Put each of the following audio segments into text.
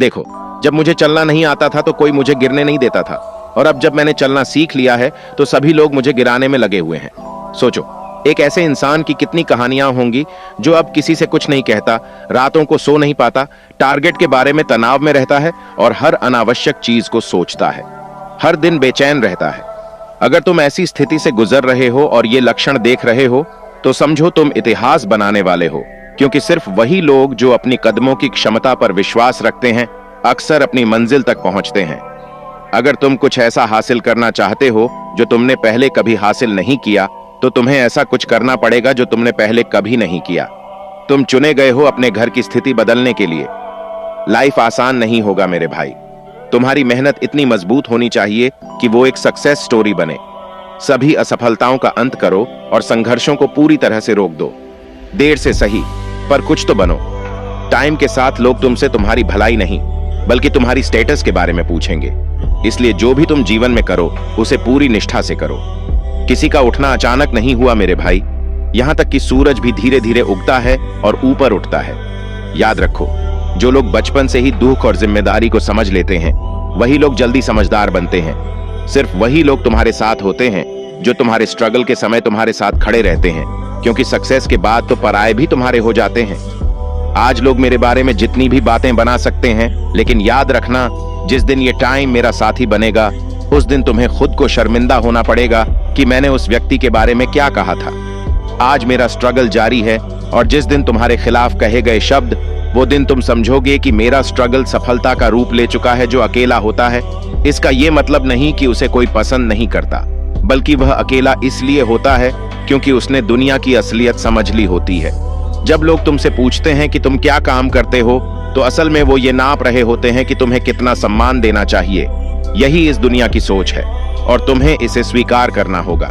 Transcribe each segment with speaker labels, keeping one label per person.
Speaker 1: देखो, जब मुझे चलना नहीं आता था तो कोई मुझे गिरने नहीं देता था, और अब जब मैंने चलना सीख लिया है तो सभी लोग मुझे गिराने में लगे हुए हैं। सोचो, एक ऐसे इंसान की कितनी कहानियां होंगी जो अब किसी से कुछ नहीं कहता, रातों को सो नहीं पाता, टारगेट के बारे में तनाव में रहता है और हर अनावश्यक चीज को सोचता है, हर दिन बेचैन रहता है। अगर तुम ऐसी स्थिति से गुजर रहे हो और ये लक्षण देख रहे हो तो समझो तुम इतिहास बनाने वाले हो, क्योंकि सिर्फ वही लोग जो अपनी कदमों की क्षमता पर विश्वास रखते हैं अक्सर अपनी मंजिल तक पहुंचते हैं। अगर तुम कुछ ऐसा हासिल करना चाहते हो जो तुमने पहले कभी हासिल नहीं किया, तो तुम्हें ऐसा कुछ करना पड़ेगा जो तुमने पहले कभी नहीं किया। तुम चुने गए हो अपने घर की स्थिति बदलने के लिए। लाइफ आसान नहीं होगा मेरे भाई। तुम्हारी मेहनत इतनी मजबूत होनी चाहिए कि वो एक सक्सेस स्टोरी बने। सभी असफलताओं का अंत करो और संघर्षों को पूरी तरह से रोक दो। देर से सही, पर कुछ तो बनो। टाइम के साथ लोग तुमसे तुम्हारी भलाई नहीं बल्कि तुम्हारी स्टेटस के बारे में पूछेंगे। इसलिए जो भी तुम जीवन में करो उसे पूरी निष्ठा से करो। किसी का उठना अचानक नहीं हुआ मेरे भाई, यहां तक कि सूरज भी धीरे धीरे उगता है और ऊपर उठता है। याद रखो, जो लोग बचपन से ही दुख और जिम्मेदारी को समझ लेते हैं वही लोग जल्दी समझदार बनते हैं। सिर्फ वही लोग तुम्हारे साथ होते हैं जो तुम्हारे स्ट्रगल के समय तुम्हारे साथ खड़े रहते हैं, क्योंकि सक्सेस के बाद तो पराये भी तुम्हारे हो जाते हैं। आज लोग मेरे बारे में जितनी भी बातें बना सकते हैं, लेकिन याद रखना, जिस दिन ये टाइम मेरा साथी बनेगा उस दिन तुम्हें खुद को शर्मिंदा होना पड़ेगा कि मैंने उस व्यक्ति के बारे में क्या कहा था। आज मेरा स्ट्रगल जारी है और जिस दिन तुम्हारे खिलाफ कहे गए शब्द, वो दिन तुम समझोगे कि मेरा स्ट्रगल सफलता का रूप ले चुका है। जो अकेला होता है, इसका ये मतलब नहीं कि उसे कोई पसंद नहीं करता, बल्कि वह अकेला इसलिए होता है क्योंकि उसने दुनिया की असलियत समझ ली होती है। जब लोग तुमसे पूछते हैं कि तुम क्या काम करते हो, तो असल में वो ये नाप रहे होते हैं कि तुम्हें कितना सम्मान देना चाहिए। यही इस दुनिया की सोच है और तुम्हें इसे स्वीकार करना होगा।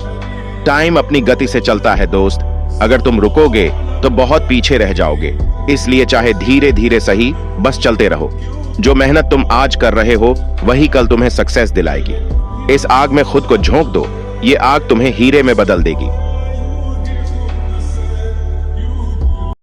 Speaker 1: टाइम अपनी गति से चलता है दोस्त, अगर तुम रुकोगे तो बहुत पीछे रह जाओगे। इसलिए चाहे धीरे धीरे सही, बस चलते रहो। जो मेहनत तुम आज कर रहे हो वही कल तुम्हें सक्सेस दिलाएगी। इस आग में खुद को झोंक दो, ये आग तुम्हें हीरे में बदल देगी।